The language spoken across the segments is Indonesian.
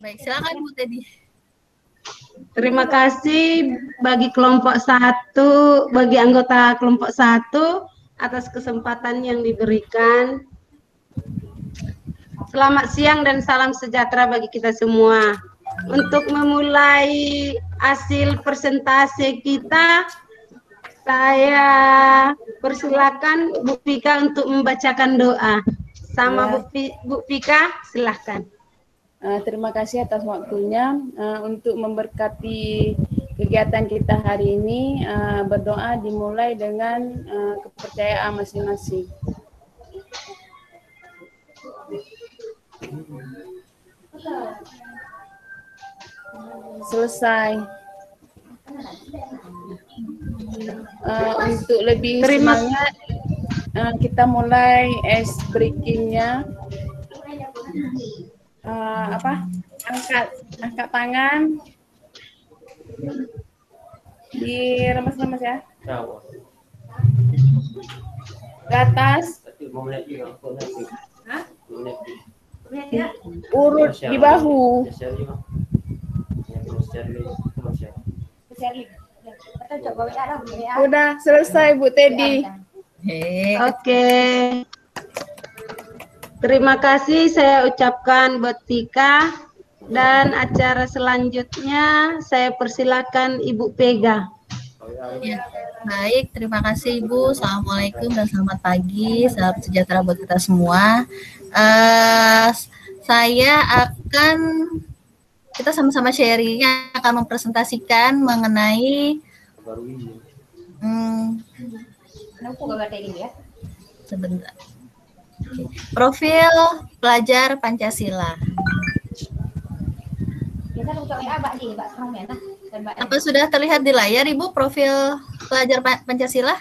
Baik, silakan Bu Teddy. Terima kasih bagi bagi anggota kelompok 1 atas kesempatan yang diberikan. Selamat siang dan salam sejahtera bagi kita semua. Untuk memulai hasil presentasi kita, saya persilakan Bu Pika untuk membacakan doa. Sama Bu Pika, silahkan. Terima kasih atas waktunya untuk memberkati kegiatan kita hari ini. Berdoa dimulai dengan kepercayaan masing-masing. Selesai. Untuk lebih semangat, kita mulai ice breaking-nya. Angkat tangan, diremas-remas ya, ke atas, urut di bahu. Udah selesai Bu Teddy. Oke. Terima kasih saya ucapkan buat Pika, dan acara selanjutnya saya persilakan Ibu Pega. Ya, baik, terima kasih Ibu. Assalamualaikum dan selamat pagi, salam sejahtera buat kita semua. Kita sama-sama sharing, akan mempresentasikan mengenai sebentar. Profil pelajar Pancasila. Apa sudah terlihat di layar, Ibu, profil pelajar Pancasila?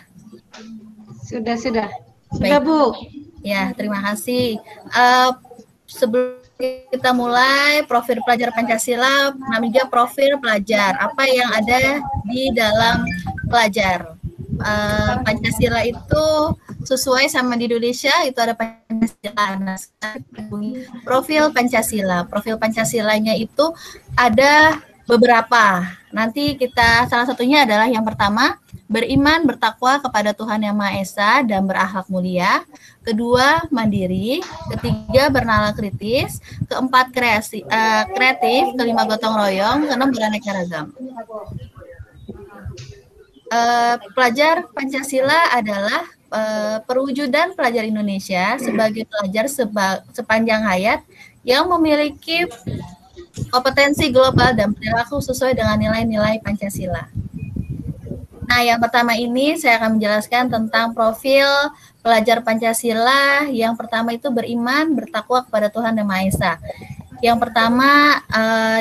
Sudah, Bu. Ya, terima kasih. Sebelum kita mulai, profil pelajar Pancasila, namanya profil pelajar. Apa yang ada di dalam pelajar? Pancasila itu sesuai sama di Indonesia itu ada Pancasila. Nah, profil Pancasilanya itu ada beberapa. Nanti salah satunya adalah yang pertama, beriman bertakwa kepada Tuhan Yang Maha Esa dan berakhlak mulia. Kedua, mandiri. Ketiga, bernalar kritis. Keempat, kreatif. Kelima, gotong royong. Keenam, beraneka ragam. Pelajar Pancasila adalah perwujudan pelajar Indonesia sebagai pelajar sepanjang hayat yang memiliki kompetensi global dan perilaku sesuai dengan nilai-nilai Pancasila. Nah, yang pertama ini saya akan menjelaskan tentang profil pelajar Pancasila. Yang pertama itu beriman, bertakwa kepada Tuhan Yang Maha Esa. Yang pertama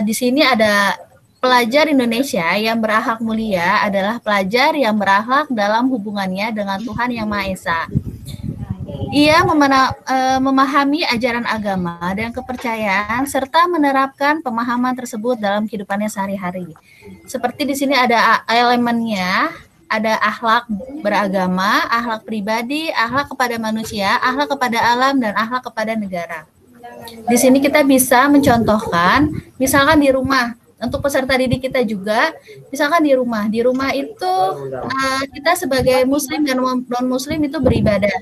di sini ada pelajar Indonesia yang berakhlak mulia adalah pelajar yang berakhlak dalam hubungannya dengan Tuhan Yang Maha Esa. Ia memahami ajaran agama dan kepercayaan serta menerapkan pemahaman tersebut dalam kehidupannya sehari-hari. Seperti di sini ada elemennya, ada akhlak beragama, akhlak pribadi, akhlak kepada manusia, akhlak kepada alam, dan akhlak kepada negara. Di sini kita bisa mencontohkan, misalkan di rumah, untuk peserta didik kita juga, misalkan di rumah itu kita sebagai muslim dan non-muslim itu beribadah.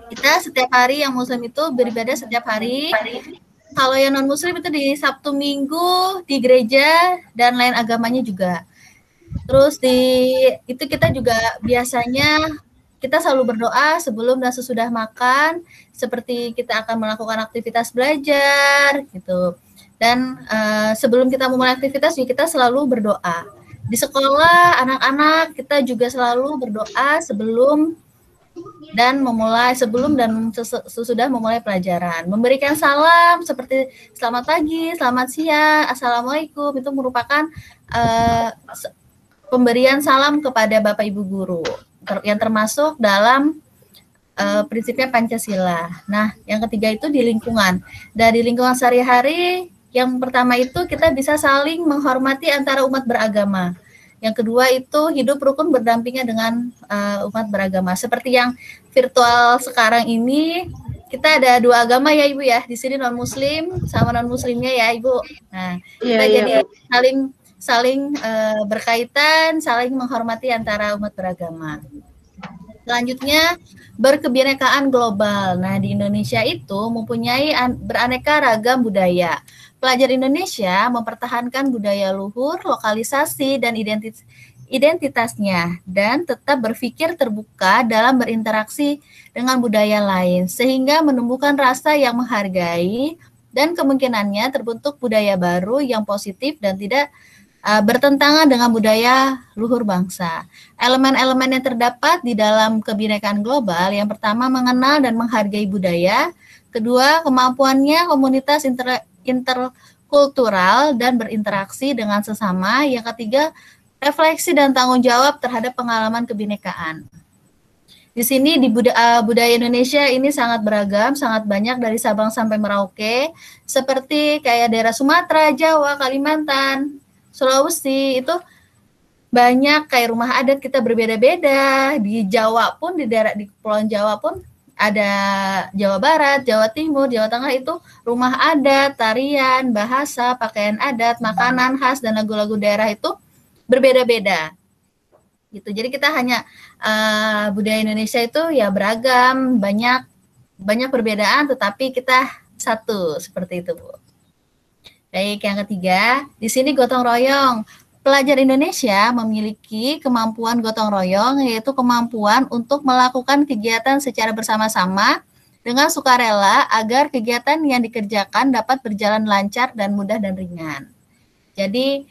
Kita setiap hari, yang muslim itu beribadah setiap hari. Kalau yang non-muslim itu di Sabtu Minggu, di gereja, dan lain agamanya juga. Terus itu kita juga biasanya kita selalu berdoa sebelum dan sesudah makan, seperti kita akan melakukan aktivitas belajar gitu. Dan sebelum kita memulai aktivitas kita selalu berdoa. Di sekolah anak-anak kita juga selalu berdoa sebelum dan sesudah memulai pelajaran. Memberikan salam seperti selamat pagi, selamat siang, assalamualaikum, itu merupakan pemberian salam kepada Bapak Ibu guru yang termasuk dalam prinsipnya Pancasila. Nah, yang ketiga itu di lingkungan. Dari lingkungan sehari-hari, yang pertama itu kita bisa saling menghormati antara umat beragama. Yang kedua itu hidup rukun berdampingan dengan umat beragama. Seperti yang virtual sekarang ini, kita ada 2 agama ya Ibu ya. Di sini non muslim sama non muslimnya ya Ibu. Nah, kita jadi saling berkaitan, saling menghormati antara umat beragama. Selanjutnya, berkebinekaan global. Nah, di Indonesia itu mempunyai beraneka ragam budaya. Pelajar Indonesia mempertahankan budaya luhur, lokalisasi, dan identitasnya, dan tetap berpikir terbuka dalam berinteraksi dengan budaya lain, sehingga menumbuhkan rasa yang menghargai dan kemungkinannya terbentuk budaya baru yang positif dan tidak bertentangan dengan budaya luhur bangsa. Elemen-elemen yang terdapat di dalam kebinekaan global, yang pertama mengenal dan menghargai budaya, kedua kemampuannya komunitas interkultural dan berinteraksi dengan sesama, yang ketiga refleksi dan tanggung jawab terhadap pengalaman kebinekaan. Di sini di budaya Indonesia ini sangat beragam, sangat banyak dari Sabang sampai Merauke, seperti kayak daerah Sumatera, Jawa, Kalimantan, Sulawesi, itu banyak kayak rumah adat kita berbeda-beda. Di Jawa pun, di daerah di Kepulauan Jawa pun ada Jawa Barat, Jawa Timur, Jawa Tengah, itu rumah adat, tarian, bahasa, pakaian adat, makanan khas, dan lagu-lagu daerah itu berbeda-beda. Gitu. Jadi kita hanya budaya Indonesia itu ya beragam, banyak perbedaan, tetapi kita satu, seperti itu, Bu. Baik, yang ketiga, di sini gotong royong. Pelajar Indonesia memiliki kemampuan gotong royong, yaitu kemampuan untuk melakukan kegiatan secara bersama-sama dengan sukarela agar kegiatan yang dikerjakan dapat berjalan lancar dan mudah dan ringan. Jadi,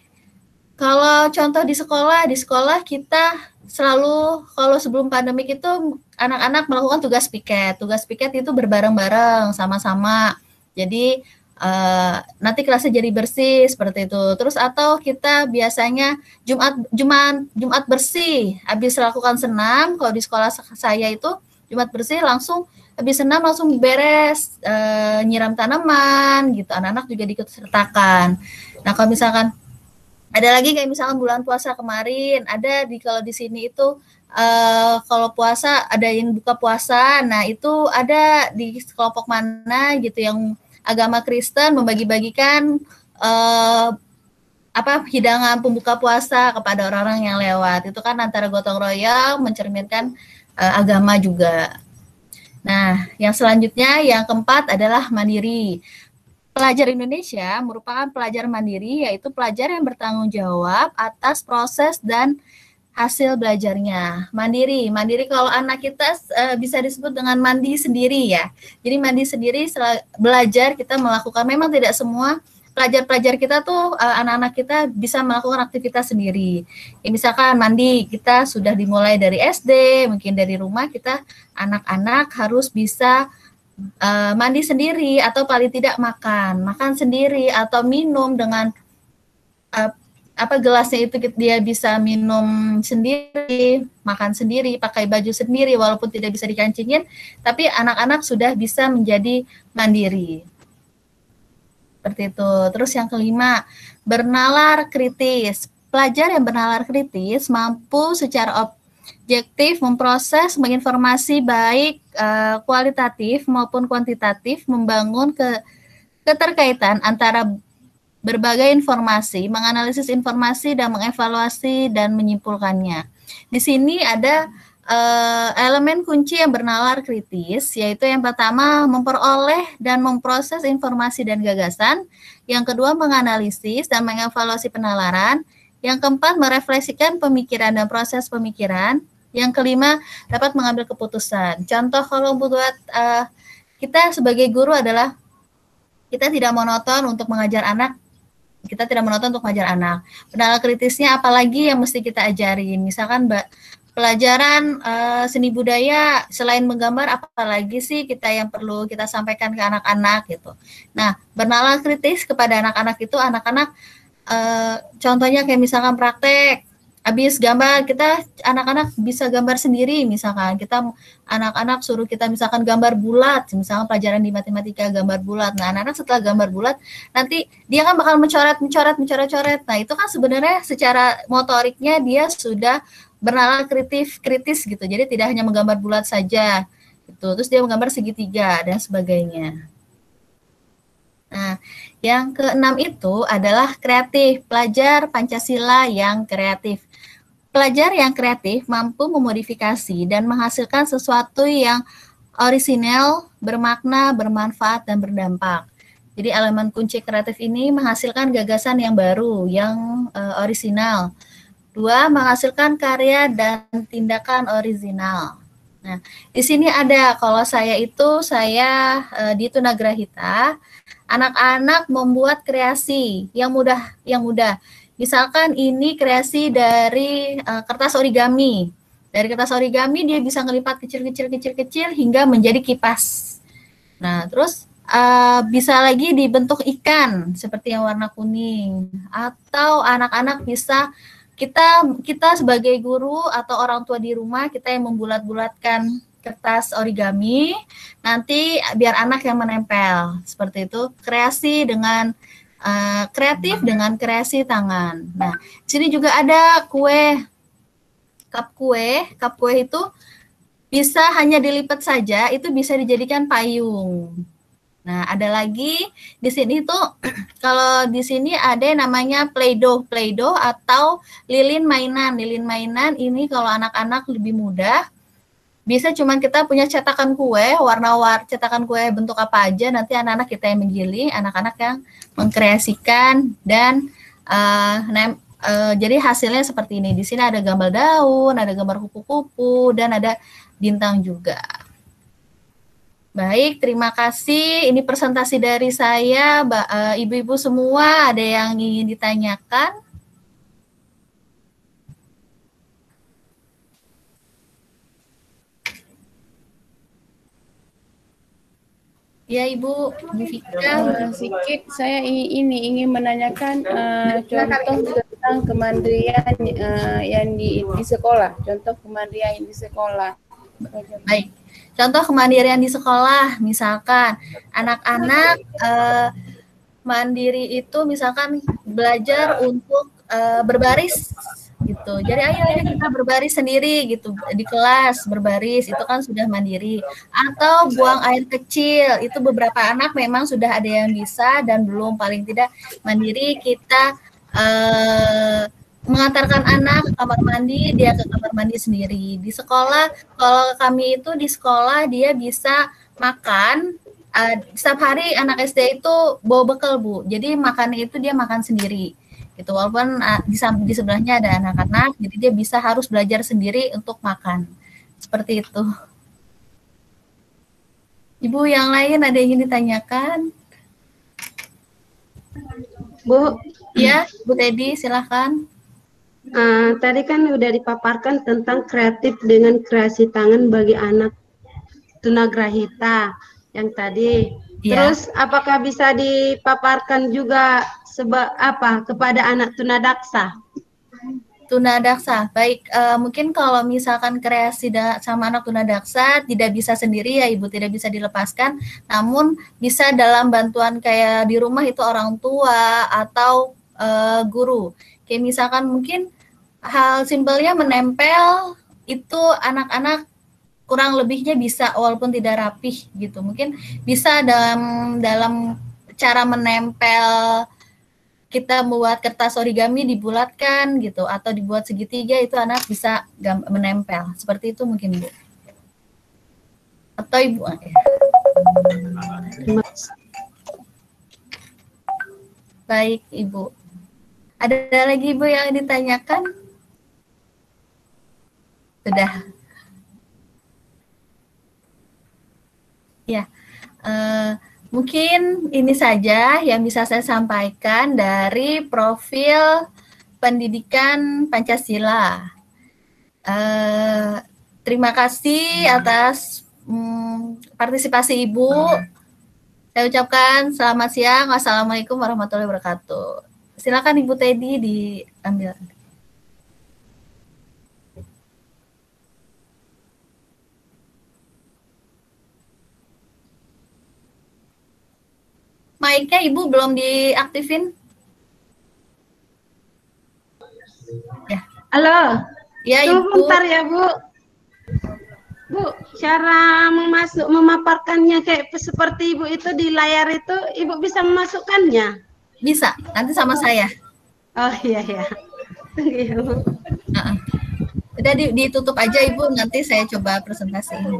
kalau contoh di sekolah kita selalu, kalau sebelum pandemik itu anak-anak melakukan tugas piket. Tugas piket itu berbareng-bareng, sama-sama. Jadi, nanti kelasnya jadi bersih seperti itu. Terus atau kita biasanya Jumat bersih, habis lakukan senam. Kalau di sekolah saya itu Jumat bersih langsung habis senam langsung beres, nyiram tanaman gitu. Anak-anak juga diikut sertakan. Nah, kalau misalkan ada lagi kayak misalkan bulan puasa kemarin, ada kalau di sini itu kalau puasa ada yang buka puasa. Nah, itu ada di kelompok mana gitu yang agama Kristen membagi-bagikan hidangan pembuka puasa kepada orang-orang yang lewat. Itu kan antara gotong royong mencerminkan agama juga. Nah, yang selanjutnya yang keempat adalah mandiri. Pelajar Indonesia merupakan pelajar mandiri, yaitu pelajar yang bertanggung jawab atas proses dan hasil belajarnya. Mandiri kalau anak kita bisa disebut dengan mandi sendiri ya. Jadi mandi sendiri belajar kita melakukan, memang tidak semua pelajar-pelajar kita tuh anak-anak kita bisa melakukan aktivitas sendiri. Ya, misalkan mandi kita sudah dimulai dari SD, mungkin dari rumah kita anak-anak harus bisa mandi sendiri atau paling tidak makan sendiri atau minum dengan gelasnya itu dia bisa minum sendiri, makan sendiri, pakai baju sendiri walaupun tidak bisa dikancingin, tapi anak-anak sudah bisa menjadi mandiri. Seperti itu. Terus yang kelima, bernalar kritis. Pelajar yang bernalar kritis mampu secara objektif memproses menginformasi baik kualitatif maupun kuantitatif, membangun keterkaitan antara berbagai informasi, menganalisis informasi dan mengevaluasi dan menyimpulkannya. Di sini ada elemen kunci yang bernalar kritis, yaitu yang pertama memperoleh dan memproses informasi dan gagasan, yang kedua menganalisis dan mengevaluasi penalaran, yang keempat merefleksikan pemikiran dan proses pemikiran, yang kelima dapat mengambil keputusan. Contoh kalau buat kita sebagai guru adalah kita tidak monoton untuk mengajar anak. Penalaran kritisnya apalagi yang mesti kita ajarin. Misalkan pelajaran seni budaya, selain menggambar apalagi sih yang perlu kita sampaikan ke anak-anak gitu. Nah, bernalar kritis kepada anak-anak itu, anak-anak contohnya kayak misalkan praktek. Habis gambar, anak-anak bisa gambar sendiri, misalkan kita anak-anak suruh kita misalkan gambar bulat, misalkan pelajaran di matematika gambar bulat. Nah, anak-anak setelah gambar bulat, nanti dia kan bakal mencoret. Nah, itu kan sebenarnya secara motoriknya dia sudah bernalar kritis gitu. Jadi tidak hanya menggambar bulat saja. gitu. Terus dia menggambar segitiga dan sebagainya. Nah, yang keenam itu adalah kreatif, pelajar Pancasila yang kreatif. Pelajar yang kreatif mampu memodifikasi dan menghasilkan sesuatu yang orisinal, bermakna, bermanfaat, dan berdampak. Jadi elemen kunci kreatif ini menghasilkan gagasan yang baru, yang orisinal. 2, menghasilkan karya dan tindakan orisinal. Nah, di sini ada, kalau saya di Tunagrahita, anak-anak membuat kreasi yang mudah. Misalkan ini kreasi dari kertas origami. Dari kertas origami dia bisa ngelipat kecil hingga menjadi kipas. Nah, terus bisa lagi dibentuk ikan seperti yang warna kuning. Atau anak-anak bisa kita sebagai guru atau orang tua di rumah, kita yang membulat-bulatkan kertas origami, nanti biar anak yang menempel. Seperti itu, kreasi dengan kreatif dengan kreasi tangan. Nah, di sini juga ada cup kue itu bisa hanya dilipat saja, itu bisa dijadikan payung. Nah, ada lagi di sini tuh kalau di sini ada yang namanya play-doh atau lilin mainan. Lilin mainan ini kalau anak-anak lebih mudah, bisa cuman kita punya cetakan kue, cetakan kue bentuk apa aja, nanti anak-anak kita yang menggiling, anak-anak yang mengkreasikan dan jadi hasilnya seperti ini. Di sini ada gambar daun, ada gambar kupu-kupu, dan ada bintang juga. Baik, terima kasih. Ini presentasi dari saya, ibu-ibu semua. Ada yang ingin ditanyakan? Ya, Ibu Vika. Sikit saya ingin menanyakan contoh tentang kemandirian yang di sekolah. Contoh kemandirian di sekolah. Baik. Contoh kemandirian di sekolah, misalkan anak-anak mandiri itu misalkan belajar untuk berbaris gitu. Jadi ayo kita berbaris sendiri gitu di kelas, berbaris itu kan sudah mandiri. Atau buang air kecil, itu beberapa anak memang sudah ada yang bisa dan belum, paling tidak mandiri. Kita mengantarkan anak ke kamar mandi, dia ke kamar mandi sendiri. Di sekolah, kalau kami itu di sekolah dia bisa makan, setiap hari anak SD itu bawa bekal, Bu. Jadi makannya itu dia makan sendiri. Gitu. Walaupun di sebelahnya ada anak-anak, jadi dia bisa harus belajar sendiri untuk makan. Seperti itu. Ibu yang lain ada yang ingin ditanyakan? Bu. Ya, Bu Teddy, silahkan. Tadi kan udah dipaparkan tentang kreatif dengan kreasi tangan bagi anak tunagrahita yang tadi. Ya. Terus apakah bisa dipaparkan juga kepada anak tunadaksa? Tunadaksa, baik. Mungkin kalau misalkan kreasi sama anak tunadaksa tidak bisa sendiri ya Ibu, tidak bisa dilepaskan. Namun bisa dalam bantuan kayak di rumah itu orang tua atau guru. Kayak misalkan mungkin hal simpelnya menempel itu anak-anak kurang lebihnya bisa walaupun tidak rapih gitu. Mungkin bisa dalam cara menempel, kita membuat kertas origami dibulatkan gitu atau dibuat segitiga, itu anak bisa menempel. Seperti itu mungkin, Bu. Atau Ibu. Baik, Ibu. Ada lagi Ibu yang ditanyakan? Sudah. Ya. Mungkin ini saja yang bisa saya sampaikan dari profil pendidikan Pancasila. Terima kasih atas partisipasi Ibu. Saya ucapkan selamat siang. Wassalamualaikum warahmatullahi wabarakatuh. Silakan Ibu Teddy diambil. Mic-nya Ibu belum diaktifin. Ya. Halo. Ya, Tunggu Ibu. bentar ya, Bu. Bu, cara memaparkannya kayak seperti Ibu itu di layar itu, Ibu bisa memasukkannya? Bisa, nanti sama saya. Oh iya ya. Tunggu ya, Bu. Udah ditutup aja Ibu, nanti saya coba presentasiin.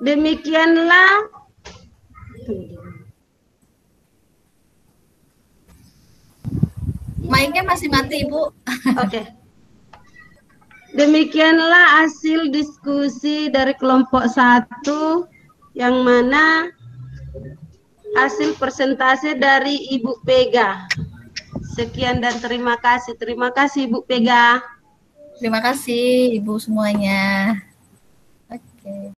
Demikianlah. Mic-nya masih mati Ibu. Oke. Demikianlah hasil diskusi dari kelompok 1 yang mana hasil persentase dari Ibu Pega. Sekian dan terima kasih. Terima kasih Ibu Pega. Terima kasih Ibu semuanya. Oke.